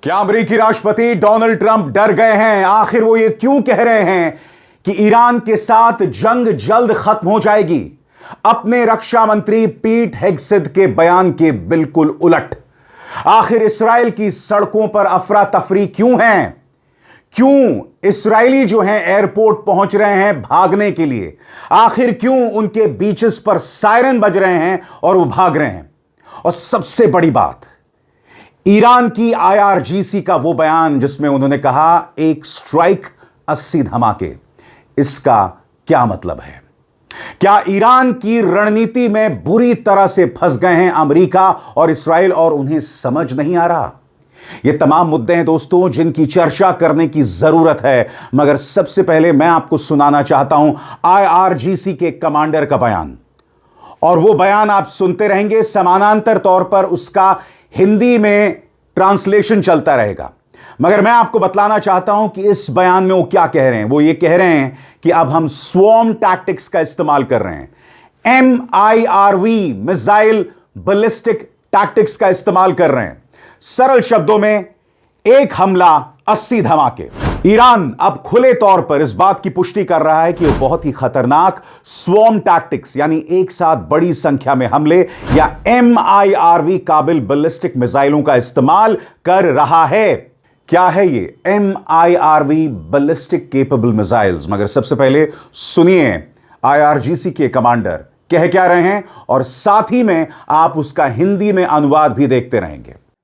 क्या अमेरिकी राष्ट्रपति डोनाल्ड ट्रंप डर गए हैं? आखिर वो ये क्यों कह रहे हैं कि ईरान के साथ जंग जल्द खत्म हो जाएगी? अपने रक्षा मंत्री पीट हेग्सेथ के बयान के बिल्कुल उलट। आखिर इस्राएल की सड़कों पर अफरा तफरी क्यों है? क्यों इस्राएली जो हैं एयरपोर्ट पहुंच रहे हैं भागने के लिए? आखिर क्यों उनके बीचेस पर सायरन बज रहे हैं और वो भाग रहे हैं? और सबसे बड़ी बात, ईरान की IRGC का वो बयान जिसमें उन्होंने कहा एक स्ट्राइक 80 धमाके, इसका क्या मतलब है? क्या ईरान की रणनीति में बुरी तरह से फंस गए हैं अमेरिका और इस्राएल और उन्हें समझ नहीं आ रहा? ये तमाम मुद्दे हैं दोस्तों जिनकी चर्चा करने की जरूरत है, मगर सबसे पहले मैं आपको सुनाना चाहता हूं IRGC के कमांडर का बयान। और वो बयान आप सुनते रहेंगे, समानांतर तौर पर उसका हिंदी में ट्रांसलेशन चलता रहेगा। मगर मैं आपको बतलाना चाहता हूं कि इस बयान में वो क्या कह रहे हैं। वो ये कह रहे हैं कि अब हम स्वॉर्म टैक्टिक्स का इस्तेमाल कर रहे हैं, MIRV मिसाइल बैलिस्टिक टैक्टिक्स का इस्तेमाल कर रहे हैं। सरल शब्दों में, एक हमला 80 धमाके। ईरान अब खुले तौर पर इस बात की पुष्टि कर रहा है कि वो बहुत ही खतरनाक स्वॉर्म टैक्टिक्स यानी एक साथ बड़ी संख्या में हमले या MIRV काबिल बैलिस्टिक मिसाइलों का इस्तेमाल कर रहा है। क्या है ये MIRV बैलिस्टिक केपेबल मिसाइल्स? मगर सबसे पहले सुनिए IRGC के कमांडर कह क्या रहे हैं और साथ ही में आप उसका हिंदी में अनुवाद भी देखते रहेंगे।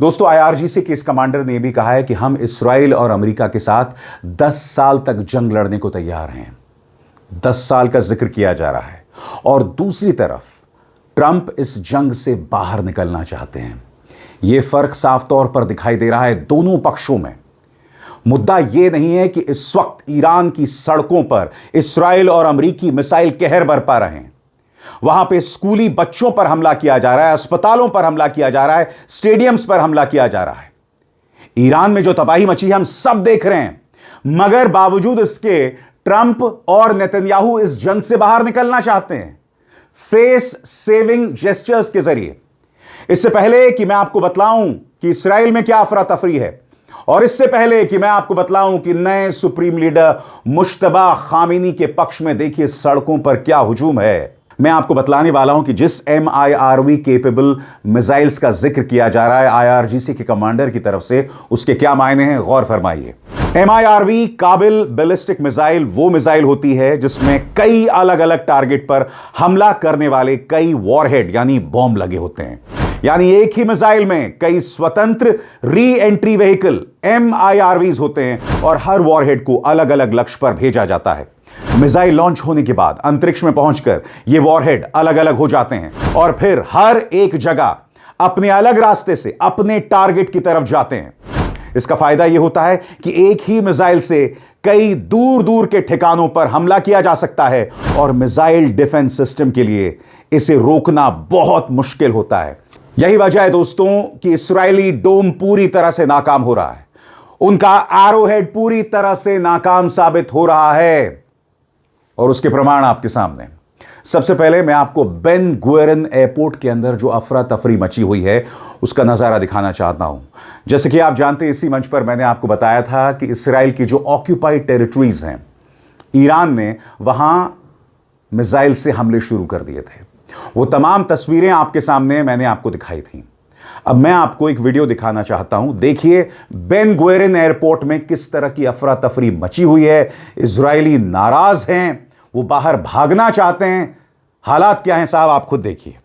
दोस्तों, IRGC के इस कमांडर ने भी कहा है कि हम इस्राएल और अमेरिका के साथ 10 साल तक जंग लड़ने को तैयार हैं। 10 साल का जिक्र किया जा रहा है और दूसरी तरफ ट्रंप इस जंग से बाहर निकलना चाहते हैं। यह फर्क साफ तौर पर दिखाई दे रहा है दोनों पक्षों में। मुद्दा यह नहीं है कि इस वक्त ईरान की सड़कों पर इस्राएल और अमेरिकी मिसाइल कहर बरपा रहे हैं। वहां पे स्कूली बच्चों पर हमला किया जा रहा है, अस्पतालों पर हमला किया जा रहा है, स्टेडियम्स पर हमला किया जा रहा है। ईरान में जो तबाही मची है हम सब देख रहे हैं, मगर बावजूद इसके ट्रंप और नेतन्याहू इस जंग से बाहर निकलना चाहते हैं फेस सेविंग जेस्चर्स के जरिए। इससे पहले कि मैं आपको बतलाऊं कि इस्राएल में क्या अफरा तफरी है और इससे पहले कि मैं आपको बतलाऊं कि नए सुप्रीम लीडर मुश्तबा खामेनी के पक्ष में देखिए सड़कों पर क्या हुजूम है, मैं आपको बतलाने वाला हूं कि जिस MIRV केपेबल मिसाइल्स का जिक्र किया जा रहा है IRGC के कमांडर की तरफ से, उसके क्या मायने हैं, गौर फरमाइए। MIRV काबिल बैलिस्टिक मिसाइल वो मिसाइल होती है जिसमें कई अलग अलग टारगेट पर हमला करने वाले कई वॉरहेड यानी बॉम्ब लगे होते हैं। यानी एक ही मिसाइल में कई स्वतंत्र री एंट्री व्हीकल MIRVs होते हैं और हर वॉरहेड को अलग अलग लक्ष्य पर भेजा जाता है। मिसाइल लॉन्च होने के बाद अंतरिक्ष में पहुंचकर ये वॉरहेड अलग अलग हो जाते हैं और फिर हर एक जगह अपने अलग रास्ते से अपने टारगेट की तरफ जाते हैं। इसका फायदा यह होता है कि एक ही मिसाइल से कई दूर दूर के ठिकानों पर हमला किया जा सकता है और मिसाइल डिफेंस सिस्टम के लिए इसे रोकना बहुत मुश्किल होता है। यही वजह है दोस्तों कि इस्राएली डोम पूरी तरह से नाकाम हो रहा है, उनका एरोहेड पूरी तरह से नाकाम साबित हो रहा है और उसके प्रमाण आपके सामने। सबसे पहले मैं आपको बेन गुएरिन एयरपोर्ट के अंदर जो अफरा तफरी मची हुई है उसका नज़ारा दिखाना चाहता हूं। जैसे कि आप जानते हैं, इसी मंच पर मैंने आपको बताया था कि इस्राएल की जो ऑक्यूपाइड टेरिटरीज हैं, ईरान ने वहां मिसाइल से हमले शुरू कर दिए थे। वो तमाम तस्वीरें आपके सामने मैंने आपको दिखाई थी। अब मैं आपको एक वीडियो दिखाना चाहता हूं, देखिए बेन गुएरिन एयरपोर्ट में किस तरह की अफरा तफरी मची हुई है। इजरायली नाराज हैं, वो बाहर भागना चाहते हैं। हालात क्या हैं साहब, आप खुद देखिए।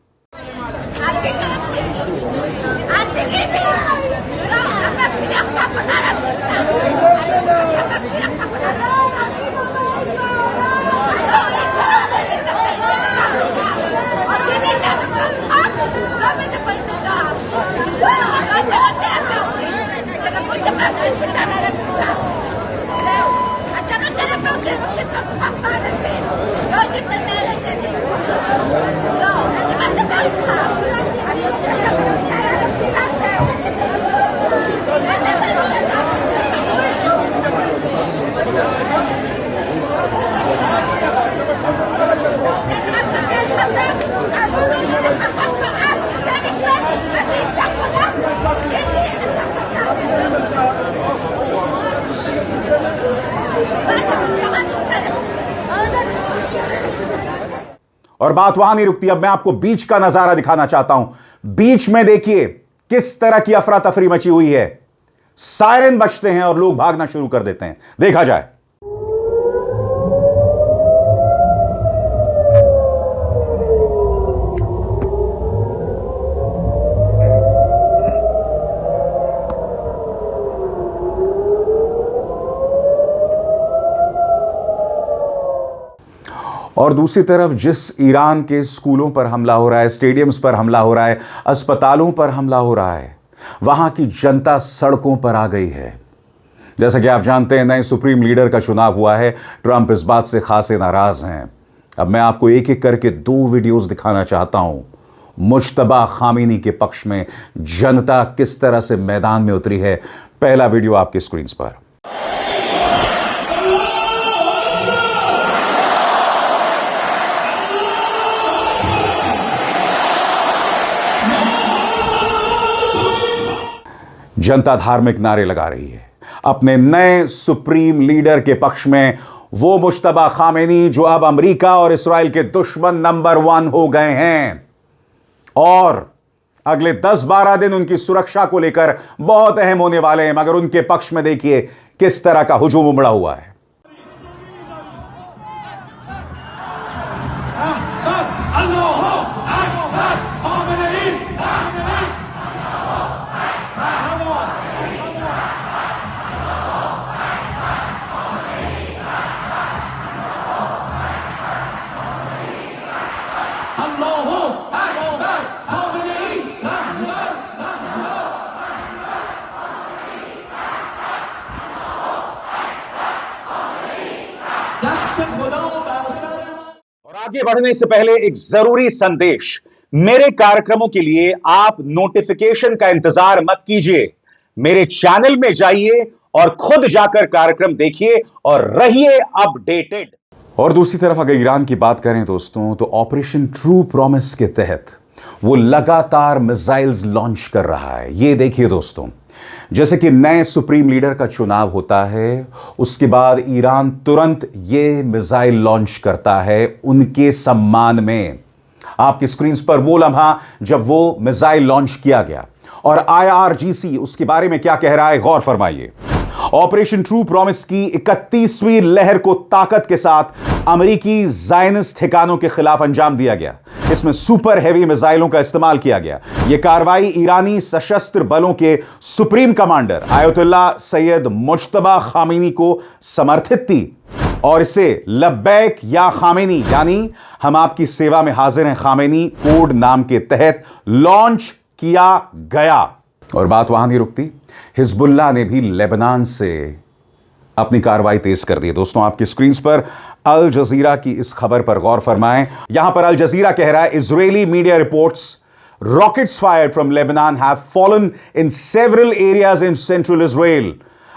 और बात वहां नहीं रुकती। अब मैं आपको बीच का नजारा दिखाना चाहता हूं। बीच में देखिए किस तरह की अफरा तफरी मची हुई है। सायरन बजते हैं और लोग भागना शुरू कर देते हैं। देखा जाए। और दूसरी तरफ जिस ईरान के स्कूलों पर हमला हो रहा है, स्टेडियम्स पर हमला हो रहा है, अस्पतालों पर हमला हो रहा है, वहां की जनता सड़कों पर आ गई है। जैसा कि आप जानते हैं, नए सुप्रीम लीडर का चुनाव हुआ है। ट्रंप इस बात से खासे नाराज हैं। अब मैं आपको एक एक करके 2 वीडियोस दिखाना चाहता हूं। मुज्तबा खामेनी के पक्ष में जनता किस तरह से मैदान में उतरी है। पहला वीडियो आपकी स्क्रीन पर। जनता धार्मिक नारे लगा रही है अपने नए सुप्रीम लीडर के पक्ष में। वो मुज्तबा खामेनी जो अब अमेरिका और इस्राइल के दुश्मन नंबर 1 हो गए हैं और अगले 10-12 दिन उनकी सुरक्षा को लेकर बहुत अहम होने वाले हैं। मगर उनके पक्ष में देखिए किस तरह का हुजूम उमड़ा हुआ है। और आगे बढ़ने से पहले एक जरूरी संदेश। मेरे कार्यक्रमों के लिए आप नोटिफिकेशन का इंतजार मत कीजिए। मेरे चैनल में जाइए और खुद जाकर कार्यक्रम देखिए और रहिए अपडेटेड। और दूसरी तरफ अगर ईरान की बात करें दोस्तों, तो ऑपरेशन ट्रू प्रॉमिस के तहत वो लगातार मिसाइल्स लॉन्च कर रहा है। ये देखिए दोस्तों, जैसे कि नए सुप्रीम लीडर का चुनाव होता है, उसके बाद ईरान तुरंत ये मिसाइल लॉन्च करता है उनके सम्मान में। आपकी स्क्रीन पर वो लम्हा जब वो मिसाइल लॉन्च किया गया। और IRGC उसके बारे में क्या कह रहा है, गौर फरमाइए। ऑपरेशन ट्रू प्रॉमिस की 31वीं लहर को ताकत के साथ अमेरिकी ज़ायनिस्ट ठिकानों के खिलाफ अंजाम दिया गया। इसमें सुपर हैवी मिसाइलों का इस्तेमाल किया गया। यह कार्रवाई ईरानी सशस्त्र बलों के supreme commander Ayatollah Sayyid Mojtaba Khamenei को समर्थित थी और इसे लब्बैक या खामेनी, यानी हम आपकी सेवा में हाजिर हैं खामेनी कोड नाम के तहत लॉन्च किया गया। और बात वहां नहीं रुकती। हिजबुल्लाह ने भी लेबनान से अपनी कार्रवाई तेज कर दी है। दोस्तों आपकी स्क्रीन पर अल जजीरा की इस खबर पर गौर फरमाएं। यहां पर अल जजीरा कह रहा है, Israeli media reports rockets fired from Lebanon have fallen in several areas in central Israel.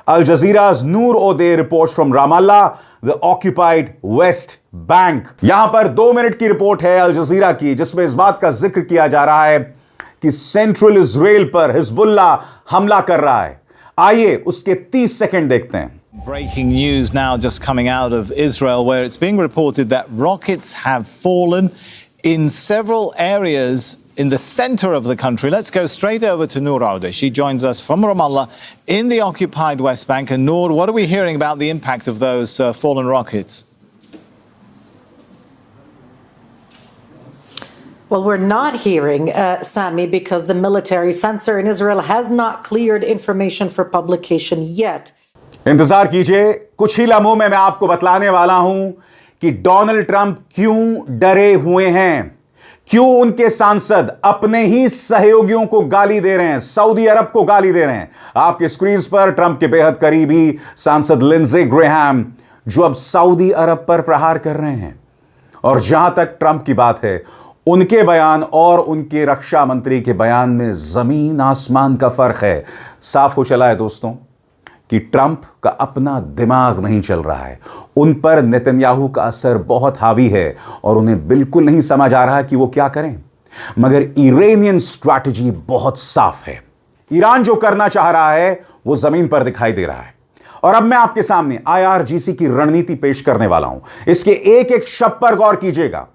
Al Jazeera's Noor Odeh reports from Ramallah, the occupied West Bank. यहां पर 2 मिनट की रिपोर्ट है अल जजीरा की, जिसमें इस बात का जिक्र किया जा रहा है कि सेंट्रल इजराइल पर हिजबुल्लाह हमला कर रहा है। आइए उसके 30 सेकंड देखते हैं। Breaking news now just coming out of Israel, where it's being reported that rockets have fallen in several areas in the center of the country. Let's go straight over to Noor Aude. She joins us from Ramallah in the occupied West Bank. And Noor, what are we hearing about the impact of those fallen rockets? Well, we're not hearing, Sami, because the military censor in Israel has not cleared information for publication yet. इंतजार कीजिए, कुछ ही लम्हों में मैं आपको बतलाने वाला हूं कि डोनाल्ड ट्रंप क्यों डरे हुए हैं, क्यों उनके सांसद अपने ही सहयोगियों को गाली दे रहे हैं, सऊदी अरब को गाली दे रहे हैं? आपके स्क्रीन पर ट्रंप के बेहद करीबी सांसद लिंडसे ग्राहम, जो अब सऊदी अरब पर प्रहार कर रहे हैं। और जहां तक ट्रंप की बात है, उनके बयान और उनके रक्षा मंत्री के बयान में जमीन आसमान का फर्क है। साफ हो चला है दोस्तों कि ट्रंप का अपना दिमाग नहीं चल रहा है, उन पर नेतन्याहू का असर बहुत हावी है और उन्हें बिल्कुल नहीं समझ आ रहा कि वो क्या करें। मगर ईरानियन स्ट्रैटेजी बहुत साफ है। ईरान जो करना चाह रहा है वो जमीन पर दिखाई दे रहा है। और अब मैं आपके सामने IRGC की रणनीति पेश करने वाला हूं। इसके एक एक शब्द पर गौर कीजिएगा।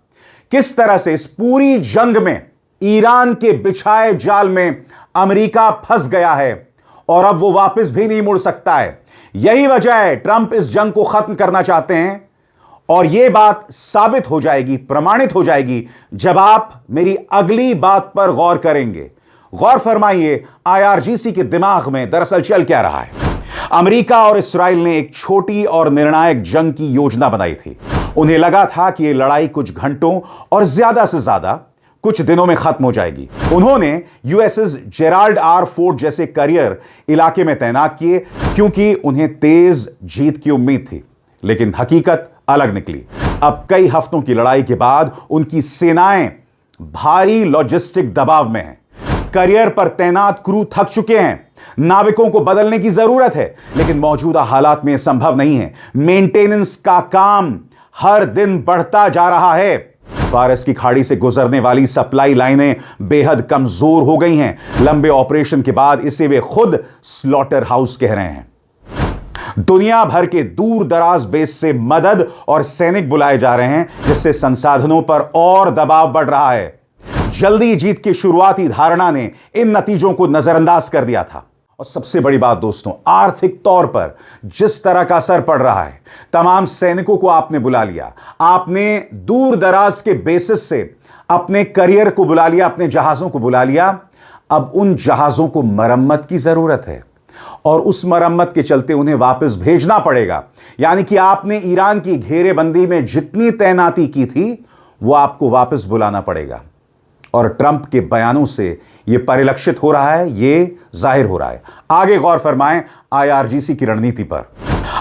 किस तरह से इस पूरी जंग में ईरान के बिछाए जाल में अमेरिका फंस गया है और अब वो वापस भी नहीं मुड़ सकता है। यही वजह है ट्रंप इस जंग को खत्म करना चाहते हैं। और यह बात साबित हो जाएगी, प्रमाणित हो जाएगी, जब आप मेरी अगली बात पर गौर करेंगे। गौर फरमाइए, IRGC के दिमाग में दरअसल चल क्या रहा है। अमेरिका और इस्राइल ने एक छोटी और निर्णायक जंग की योजना बनाई थी। उन्हें लगा था कि यह लड़ाई कुछ घंटों और ज्यादा से ज्यादा कुछ दिनों में खत्म हो जाएगी। उन्होंने USS जेराल्ड R. फोर्ड जैसे करियर इलाके में तैनात किए क्योंकि उन्हें तेज जीत की उम्मीद थी। लेकिन हकीकत अलग निकली। अब कई हफ्तों की लड़ाई के बाद उनकी सेनाएं भारी लॉजिस्टिक दबाव में हैं। करियर पर तैनात क्रू थक चुके हैं। नाविकों को बदलने की जरूरत है, लेकिन मौजूदा हालात में संभव नहीं है। मेंटेनेंस का काम हर दिन बढ़ता जा रहा है। फारस की खाड़ी से गुजरने वाली सप्लाई लाइनें बेहद कमजोर हो गई हैं। लंबे ऑपरेशन के बाद इसे वे खुद स्लॉटर हाउस कह रहे हैं। दुनिया भर के दूर दराज बेस से मदद और सैनिक बुलाए जा रहे हैं, जिससे संसाधनों पर और दबाव बढ़ रहा है। जल्दी जीत की शुरुआती धारणा ने इन नतीजों को नजरअंदाज कर दिया था। और सबसे बड़ी बात दोस्तों, आर्थिक तौर पर जिस तरह का असर पड़ रहा है। तमाम सैनिकों को आपने बुला लिया, आपने दूर दराज के बेसिस से अपने करियर को बुला लिया, अपने जहाजों को बुला लिया। अब उन जहाजों को मरम्मत की जरूरत है और उस मरम्मत के चलते उन्हें वापस भेजना पड़ेगा। यानी कि आपने ईरान की घेरेबंदी में जितनी तैनाती की थी वो आपको वापस बुलाना पड़ेगा। और ट्रंप के बयानों से यह परिलक्षित हो रहा है, यह जाहिर हो रहा है। आगे गौर फरमाएं IRGC की रणनीति पर।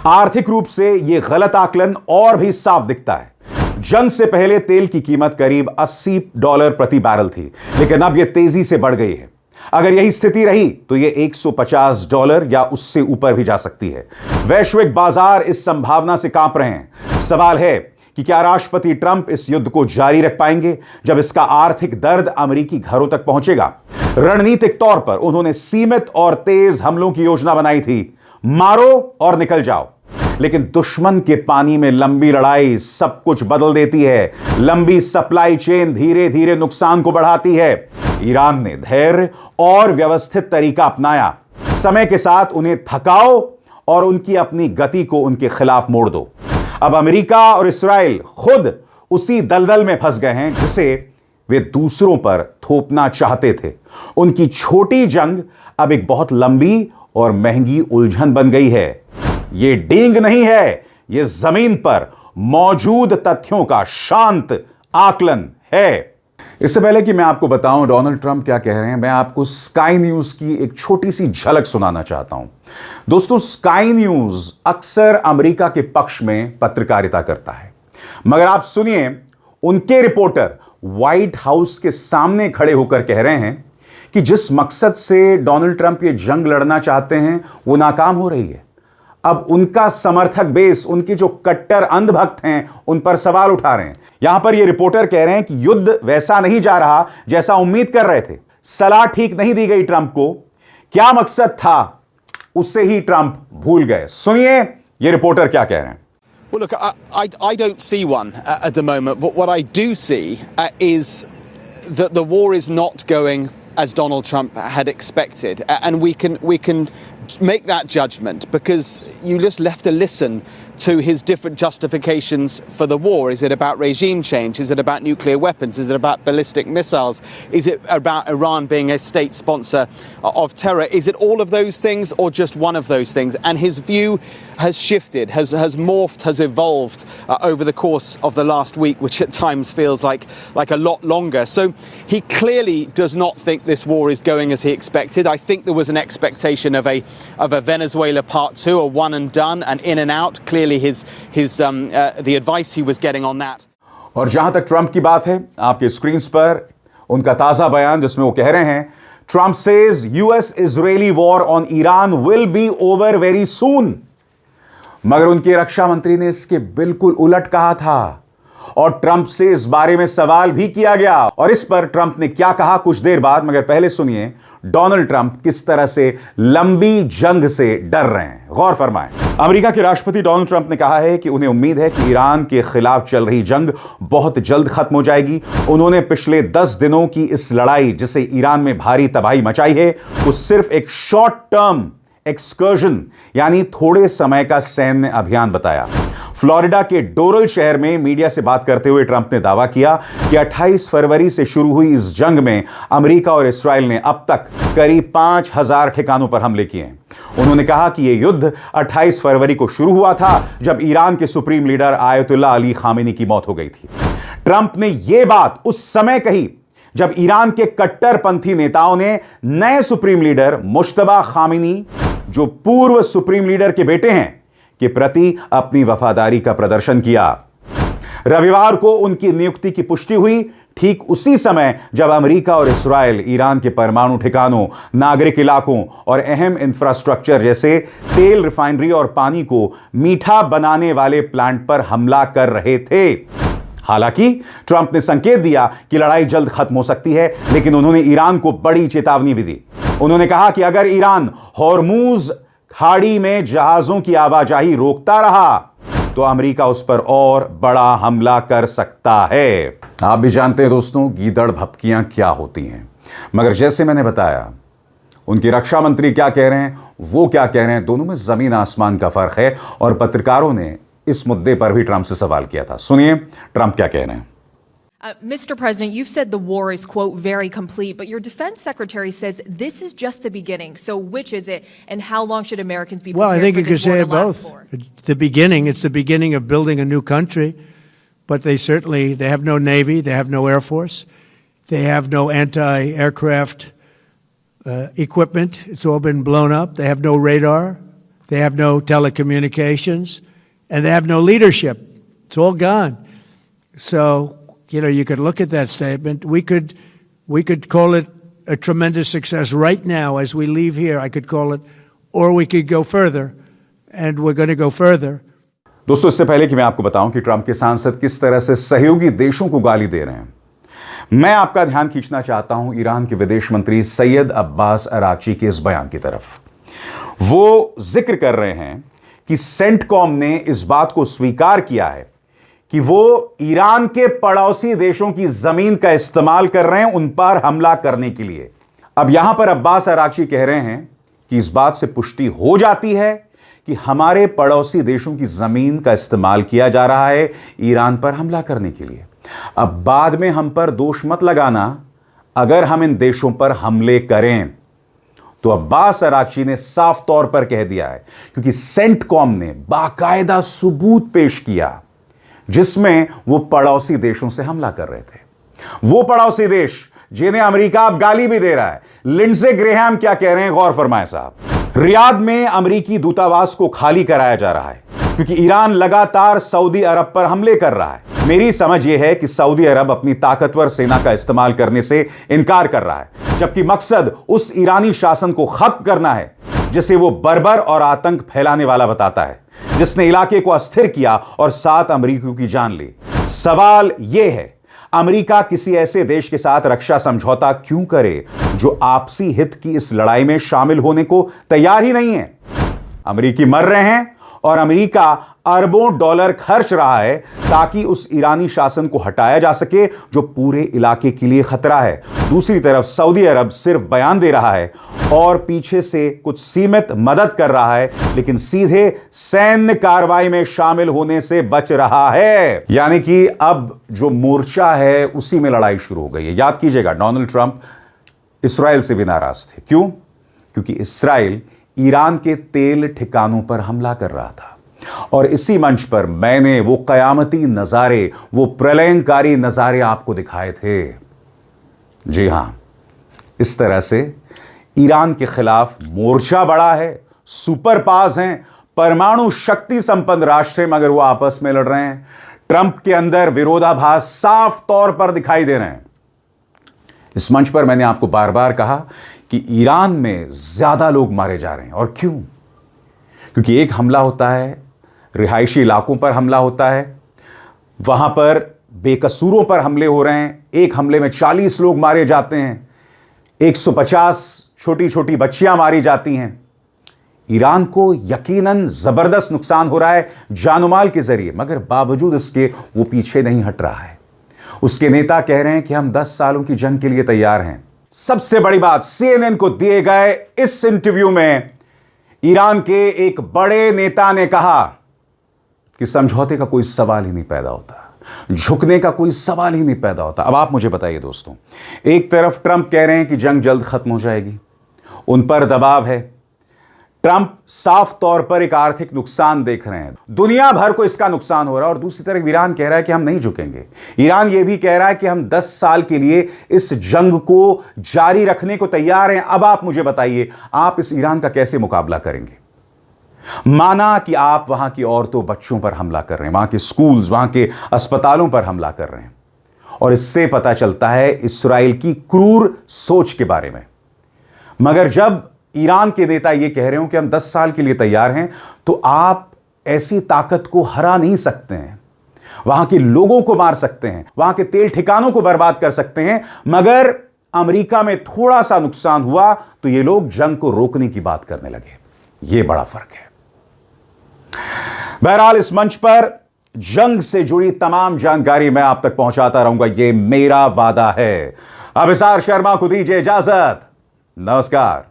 आर्थिक रूप से यह गलत आकलन और भी साफ दिखता है। जंग से पहले तेल की कीमत करीब $80 प्रति बैरल थी, लेकिन अब यह तेजी से बढ़ गई है। अगर यही स्थिति रही तो यह $150 या उससे ऊपर भी जा सकती है। वैश्विक बाजार इस संभावना से कांप रहे हैं। सवाल है कि क्या राष्ट्रपति ट्रंप इस युद्ध को जारी रख पाएंगे जब इसका आर्थिक दर्द अमेरिकी घरों तक पहुंचेगा। रणनीतिक तौर पर उन्होंने सीमित और तेज हमलों की योजना बनाई थी, मारो और निकल जाओ। लेकिन दुश्मन के पानी में लंबी लड़ाई सब कुछ बदल देती है। लंबी सप्लाई चेन धीरे धीरे नुकसान को बढ़ाती है। ईरान ने धैर्य और व्यवस्थित तरीका अपनाया। समय के साथ उन्हें थकाओ और उनकी अपनी गति को उनके खिलाफ मोड़ दो। अब अमेरिका और इस्राइल खुद उसी दलदल में फंस गए हैं जिसे वे दूसरों पर थोपना चाहते थे। उनकी छोटी जंग अब एक बहुत लंबी और महंगी उलझन बन गई है। यह डींग नहीं है, यह जमीन पर मौजूद तथ्यों का शांत आकलन है। इससे पहले कि मैं आपको बताऊं डोनाल्ड ट्रंप क्या कह रहे हैं, मैं आपको स्काई न्यूज की एक छोटी सी झलक सुनाना चाहता हूं। दोस्तों, स्काई न्यूज अक्सर अमेरिका के पक्ष में पत्रकारिता करता है, मगर आप सुनिए, उनके रिपोर्टर व्हाइट हाउस के सामने खड़े होकर कह रहे हैं कि जिस मकसद से डोनाल्ड ट्रंप ये जंग लड़ना चाहते हैं वो नाकाम हो रही है। अब उनका समर्थक बेस, उनके जो कट्टर अंधभक्त हैं, उन पर सवाल उठा रहे हैं। यहां पर ये रिपोर्टर कह रहे हैं कि युद्ध वैसा नहीं जा रहा जैसा उम्मीद कर रहे थे। सलाह ठीक नहीं दी गई ट्रंप को। क्या मकसद था उससे ही ट्रंप भूल गए। सुनिए ये रिपोर्टर क्या कह रहे हैं। Well, look, I don't see one at the moment, but what I do see is that the war is not going as Donald Trump had expected, and we can make that judgment because you just have to listen to his different justifications for the war. Is it about regime change? Is it about nuclear weapons? Is it about ballistic missiles? Is it about Iran being a state sponsor of terror? Is it all of those things or just one of those things? And his view has shifted, has morphed, has evolved over the course of the last week, which at times feels like a lot longer. So he clearly does not think this war is going as he expected. I think there was an expectation of a Venezuela part 2, a one and done, and in and out. Clearly the advice he was getting on that. और जहां तक Trump की बात है, आपके screen पर उनका ताजा बयान जिसमें वो कह रहे हैं, Trump says US Israeli war on Iran will be over very soon. मगर उनके रक्षा मंत्री ने इसके बिल्कुल उलट कहा था और ट्रंप से इस बारे में सवाल भी किया गया। और इस पर ट्रंप ने क्या कहा कुछ देर बाद, मगर पहले सुनिए डोनाल्ड ट्रंप किस तरह से लंबी जंग से डर रहे हैं। गौर फरमाएं। अमेरिका के राष्ट्रपति डोनाल्ड ट्रंप ने कहा है कि उन्हें उम्मीद है कि ईरान के खिलाफ चल रही जंग बहुत जल्द खत्म हो जाएगी। उन्होंने पिछले 10 दिनों की इस लड़ाई जिसे ईरान में भारी तबाही मचाई है, वो सिर्फ एक शॉर्ट टर्म एक्सकर्जन यानी थोड़े समय का सैन्य अभियान बताया। फ्लोरिडा के डोरल शहर में मीडिया से बात करते हुए ट्रंप ने दावा किया कि 28 फरवरी से शुरू हुई इस जंग में अमेरिका और इस्राएल ने अब तक करीब 5000 ठिकानों पर हमले किए हैं। उन्होंने कहा कि यह युद्ध 28 फरवरी को शुरू हुआ था जब ईरान के supreme leader Ayatollah Ali Khamenei की मौत हो गई थी। ट्रंप ने यह बात उस समय कही जब ईरान के कट्टरपंथी नेताओं ने नए सुप्रीम लीडर मुश्तबा खामेनी, जो पूर्व सुप्रीम लीडर के बेटे हैं, के प्रति अपनी वफादारी का प्रदर्शन किया। रविवार को उनकी नियुक्ति की पुष्टि हुई ठीक उसी समय जब अमेरिका और इस्राएल ईरान के परमाणु ठिकानों, नागरिक इलाकों और अहम इंफ्रास्ट्रक्चर जैसे तेल रिफाइनरी और पानी को मीठा बनाने वाले प्लांट पर हमला कर रहे थे। हालांकि ट्रंप ने संकेत दिया कि लड़ाई जल्द खत्म हो सकती है, लेकिन उन्होंने ईरान को बड़ी चेतावनी भी दी। उन्होंने कहा कि अगर ईरान हॉर्मूज खाड़ी में जहाजों की आवाजाही रोकता रहा तो अमेरिका उस पर और बड़ा हमला कर सकता है। आप भी जानते हैं दोस्तों, गीदड़ भपकियां क्या होती हैं, मगर जैसे मैंने बताया उनकी रक्षा मंत्री क्या कह रहे हैं, वो क्या कह रहे हैं, दोनों में जमीन आसमान का फर्क है। और पत्रकारों ने इस मुद्दे पर भी ट्रंप से सवाल किया था। सुनिए ट्रंप क्या कह रहे हैं। Mr. President, you've said the war is, quote, very complete, but your defense secretary says this is just the beginning. So which is it, and how long should Americans be prepared Well, I think for you could this war say to it last both. for? It's the beginning. It's the beginning of building a new country, but they have no Navy, they have no Air Force, they have no anti-aircraft equipment. It's all been blown up. They have no radar, they have no telecommunications, and they have no leadership. It's all gone. So, you could look at that statement. We could call it a tremendous success right now as we leave here. I could call it, or we could go further, and we're going to go further. दोस्तों, इससे पहले कि मैं आपको बताऊं कि Trump के सांसद किस तरह से सहयोगी देशों को गाली दे रहे हैं, मैं आपका ध्यान खींचना चाहता हूं ईरान के विदेश मंत्री सैयद अब्बास अराक्ची के इस बयान की तरफ। वो जिक्र कर रहे हैं कि सेंटकॉम ने इस बात को स्वीकार किया है कि वो ईरान के पड़ोसी देशों की जमीन का इस्तेमाल कर रहे हैं उन पर हमला करने के लिए। अब यहां पर अब्बास अराक्ची कह रहे हैं कि इस बात से पुष्टि हो जाती है कि हमारे पड़ोसी देशों की जमीन का इस्तेमाल किया जा रहा है ईरान पर हमला करने के लिए। अब बाद में हम पर दोष मत लगाना अगर हम इन देशों पर हमले करें। तो अब्बास अराक्ची ने साफ तौर पर कह दिया है, क्योंकि सेंटकॉम ने बाकायदा सबूत पेश किया जिसमें वो पड़ोसी देशों से हमला कर रहे थे। वो पड़ोसी देश जिन्हें अमेरिका अब गाली भी दे रहा है। लिंडसे ग्रेहम क्या कह रहे हैं, गौर फरमाएं साहब। रियाद में अमेरिकी दूतावास को खाली कराया जा रहा है क्योंकि ईरान लगातार सऊदी अरब पर हमले कर रहा है। मेरी समझ यह है कि सऊदी अरब अपनी ताकतवर सेना का इस्तेमाल करने से इनकार कर रहा है, जबकि मकसद उस ईरानी शासन को खत्म करना है जिसे वो बर्बर और आतंक फैलाने वाला बताता है, जिसने इलाके को अस्थिर किया और 7 अमेरिकियों की जान ली। सवाल यह है, अमेरिका किसी ऐसे देश के साथ रक्षा समझौता क्यों करे जो आपसी हित की इस लड़ाई में शामिल होने को तैयार ही नहीं है। अमेरिकी मर रहे हैं और अमेरिका अरबों डॉलर खर्च रहा है ताकि उस ईरानी शासन को हटाया जा सके जो पूरे इलाके के लिए खतरा है। दूसरी तरफ सऊदी अरब सिर्फ बयान दे रहा है और पीछे से कुछ सीमित मदद कर रहा है, लेकिन सीधे सैन्य कार्रवाई में शामिल होने से बच रहा है। यानी कि अब जो मोर्चा है उसी में लड़ाई शुरू हो गई है। याद कीजिएगा, डोनाल्ड ट्रंप इस्राइल से भी नाराज थे। क्यों? क्योंकि इस्राइल ईरान के तेल ठिकानों पर हमला कर रहा था और इसी मंच पर मैंने वो कयामती नजारे, वो प्रलयंकारी नजारे आपको दिखाए थे। जी हां, इस तरह से ईरान के खिलाफ मोर्चा बड़ा है, सुपर पावर्स हैं, परमाणु शक्ति संपन्न राष्ट्र हैं, मगर वो आपस में लड़ रहे हैं। ट्रंप के अंदर विरोधाभास साफ तौर पर दिखाई दे रहे हैं। इस मंच पर मैंने आपको बार बार कहा कि ईरान में ज्यादा लोग मारे जा रहे हैं। और क्यों? क्योंकि एक हमला होता है, रिहायशी इलाकों पर हमला होता है, वहां पर बेकसूरों पर हमले हो रहे हैं। एक हमले में 40 लोग मारे जाते हैं, 150 छोटी छोटी बच्चियां मारी जाती हैं। ईरान को यकीनन जबरदस्त नुकसान हो रहा है जानमाल के जरिए, मगर बावजूद इसके वो पीछे नहीं हट रहा है। उसके नेता कह रहे हैं कि हम 10 सालों की जंग के लिए तैयार हैं। सबसे बड़ी बात, CNN को दिए गए इस इंटरव्यू में ईरान के एक बड़े नेता ने कहा कि समझौते का कोई सवाल ही नहीं पैदा होता, झुकने का कोई सवाल ही नहीं पैदा होता। अब आप मुझे बताइए दोस्तों, एक तरफ ट्रंप कह रहे हैं कि जंग जल्द खत्म हो जाएगी, उन पर दबाव है। ट्रंप साफ तौर पर एक आर्थिक नुकसान देख रहे हैं, दुनिया भर को इसका नुकसान हो रहा है। और दूसरी तरफ ईरान कह रहा है कि हम नहीं झुकेंगे। ईरान यह भी कह रहा है कि हम 10 साल के लिए इस जंग को जारी रखने को तैयार हैं। अब आप मुझे बताइए, आप इस ईरान का कैसे मुकाबला करेंगे? माना कि आप वहां की औरतों बच्चों पर हमला कर रहे हैं, वहां के स्कूल्स, वहां के अस्पतालों पर हमला कर रहे हैं, और इससे पता चलता है इस्राइल की क्रूर सोच के बारे में। मगर जब ईरान के नेता यह कह रहे हो कि हम 10 साल के लिए तैयार हैं, तो आप ऐसी ताकत को हरा नहीं सकते हैं। वहां के लोगों को मार सकते हैं, वहां के तेल ठिकानों को बर्बाद कर सकते हैं, मगर अमेरिका में थोड़ा सा नुकसान हुआ तो ये लोग जंग को रोकने की बात करने लगे। यह बड़ा फर्क है। बहरहाल, इस मंच पर जंग से जुड़ी तमाम जानकारी मैं आप तक पहुंचाता रहूंगा, यह मेरा वादा है। अभिसार शर्मा को दीजिए इजाजत। नमस्कार।